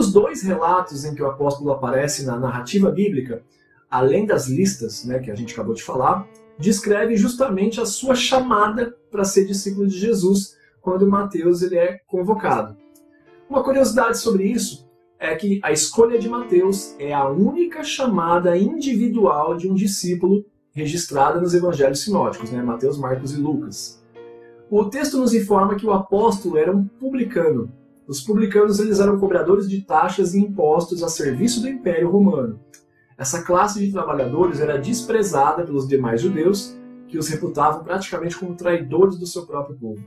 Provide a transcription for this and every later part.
únicos dois relatos em que o apóstolo aparece na narrativa bíblica, além das listas, né, que a gente acabou de falar, descreve justamente a sua chamada para ser discípulo de Jesus, quando Mateus ele é convocado. Uma curiosidade sobre isso é que a escolha de Mateus é a única chamada individual de um discípulo registrada nos evangelhos sinóticos, né? Mateus, Marcos e Lucas. O texto nos informa que o apóstolo era um publicano. Os publicanos eles eram cobradores de taxas e impostos a serviço do Império Romano. Essa classe de trabalhadores era desprezada pelos demais judeus, que os reputavam praticamente como traidores do seu próprio povo.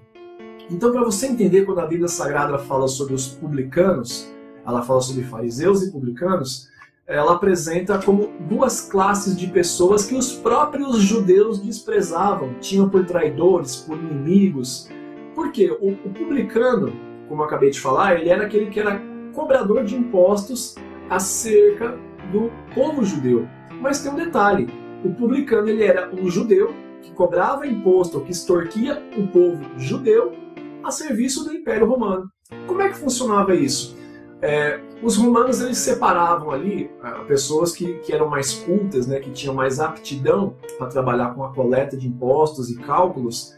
Então, para você entender quando a Bíblia Sagrada fala sobre os publicanos, ela fala sobre fariseus e publicanos, ela apresenta como duas classes de pessoas que os próprios judeus desprezavam, tinham por traidores, por inimigos. Por quê? O publicano, como eu acabei de falar, ele era aquele que era cobrador de impostos acerca do povo judeu. Mas tem um detalhe, o publicano ele era um judeu que cobrava imposto, que extorquia o povo judeu a serviço do Império Romano. Como é que funcionava isso? Os romanos eles separavam ali pessoas que eram mais cultas, né, que tinham mais aptidão para trabalhar com a coleta de impostos e cálculos,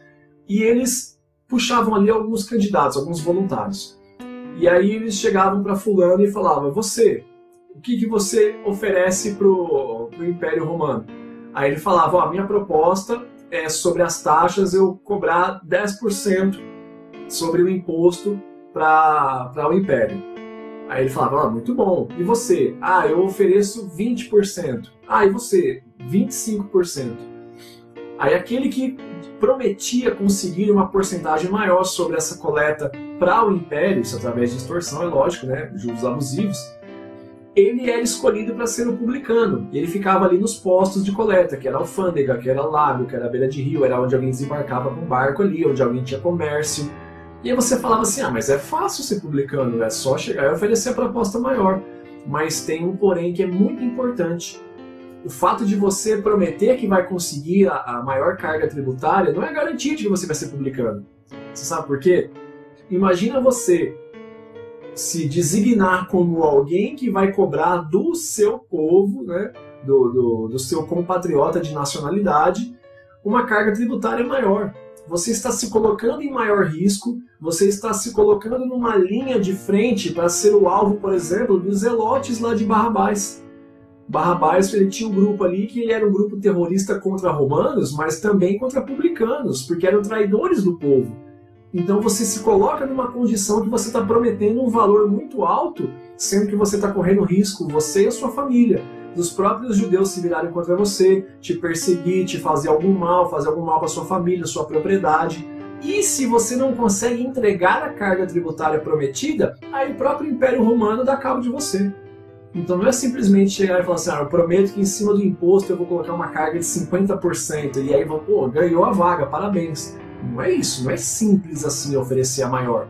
e eles puxavam ali alguns candidatos, alguns voluntários. E aí eles chegavam para fulano e falavam, você, o que você oferece para o Império Romano? Aí ele falava, a minha proposta é sobre as taxas eu cobrar 10% sobre o imposto para o Império. Aí ele falava, muito bom. E você? Eu ofereço 20%. E você? 25%. Aí aquele que prometia conseguir uma porcentagem maior sobre essa coleta para o Império, isso através de extorsão, é lógico, né? Juros abusivos, ele era escolhido para ser o publicano. E ele ficava ali nos postos de coleta, que era alfândega, que era lago, que era beira de rio, era onde alguém desembarcava com barco ali, onde alguém tinha comércio. E aí você falava assim, mas é fácil ser publicano, é só chegar e oferecer a proposta maior. Mas tem um porém que é muito importante. O fato de você prometer que vai conseguir a maior carga tributária não é garantia de que você vai ser publicano. Você sabe por quê? Imagina você se designar como alguém que vai cobrar do seu povo, né, do seu compatriota de nacionalidade, uma carga tributária maior. Você está se colocando em maior risco, você está se colocando numa linha de frente para ser o alvo, por exemplo, dos zelotes lá de Barrabás. Barrabás ele tinha um grupo ali que ele era um grupo terrorista contra romanos, mas também contra publicanos, porque eram traidores do povo. Então você se coloca numa condição que você está prometendo um valor muito alto, sendo que você está correndo risco, você e a sua família, dos próprios judeus se virarem contra você, te perseguir, te fazer algum mal para sua família, sua propriedade. E se você não consegue entregar a carga tributária prometida, aí o próprio Império Romano dá cabo de você. Então não é simplesmente chegar e falar assim, eu prometo que em cima do imposto eu vou colocar uma carga de 50%, e aí ganhou a vaga, parabéns. Não é isso, não é simples assim oferecer a maior.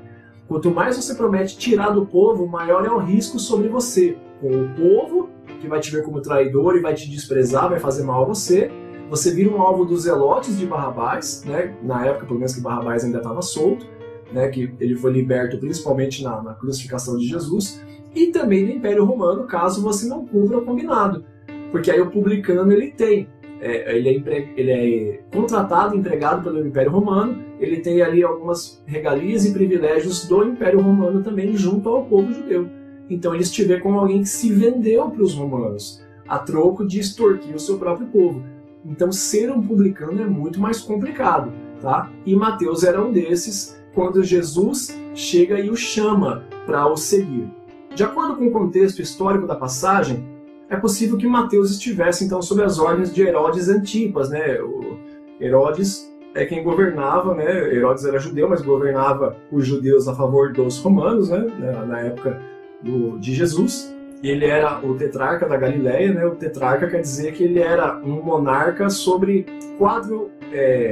Quanto mais você promete tirar do povo, maior é o risco sobre você, com o povo, que vai te ver como traidor e vai te desprezar, vai fazer mal a você. Você vira um alvo dos zelotes de Barrabás, né? Na época, pelo menos, que Barrabás ainda estava solto, né? Que ele foi liberto principalmente na crucificação de Jesus, e também do Império Romano, caso você não cumpra o combinado. Porque aí o publicano ele é contratado, empregado pelo Império Romano, ele tem ali algumas regalias e privilégios do Império Romano também junto ao povo judeu. Então eles te veem como alguém que se vendeu para os romanos, a troco de extorquir o seu próprio povo. Então ser um publicano é muito mais complicado, tá? E Mateus era um desses quando Jesus chega e o chama para o seguir. De acordo com o contexto histórico da passagem, é possível que Mateus estivesse então sob as ordens de Herodes Antipas, né? O Herodes é quem governava, né? Herodes era judeu, mas governava os judeus a favor dos romanos, né? Na época de Jesus. Ele era o tetrarca da Galileia, né? O tetrarca quer dizer que ele era um monarca sobre 4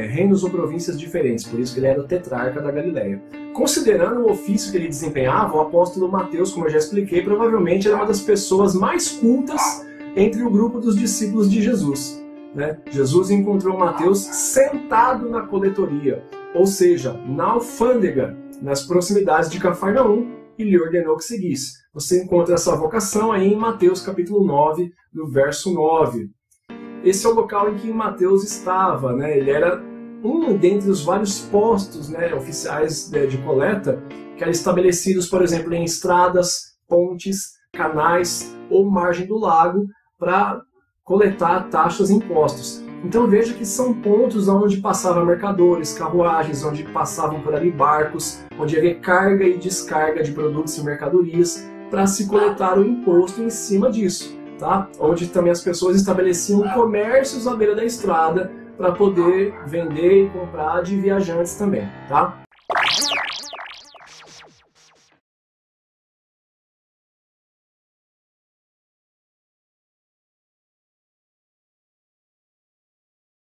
reinos ou províncias diferentes, por isso que ele era o tetrarca da Galileia. Considerando o ofício que ele desempenhava, o apóstolo Mateus, como eu já expliquei, provavelmente era uma das pessoas mais cultas entre o grupo dos discípulos de Jesus, né? Jesus encontrou Mateus sentado na coletoria, ou seja, na alfândega, nas proximidades de Cafarnaum, e lhe ordenou que seguisse. Você encontra essa vocação aí em Mateus capítulo 9, no verso 9. Esse é o local em que Mateus estava, né? Ele era um dentre os vários postos, né, oficiais de coleta que eram estabelecidos, por exemplo, em estradas, pontes, canais ou margem do lago para coletar taxas e impostos. Então veja que são pontos onde passavam mercadores, carruagens, onde passavam por ali barcos, onde havia carga e descarga de produtos e mercadorias para se coletar o imposto em cima disso, tá? Onde também as pessoas estabeleciam comércios à beira da estrada para poder vender e comprar de viajantes também, tá?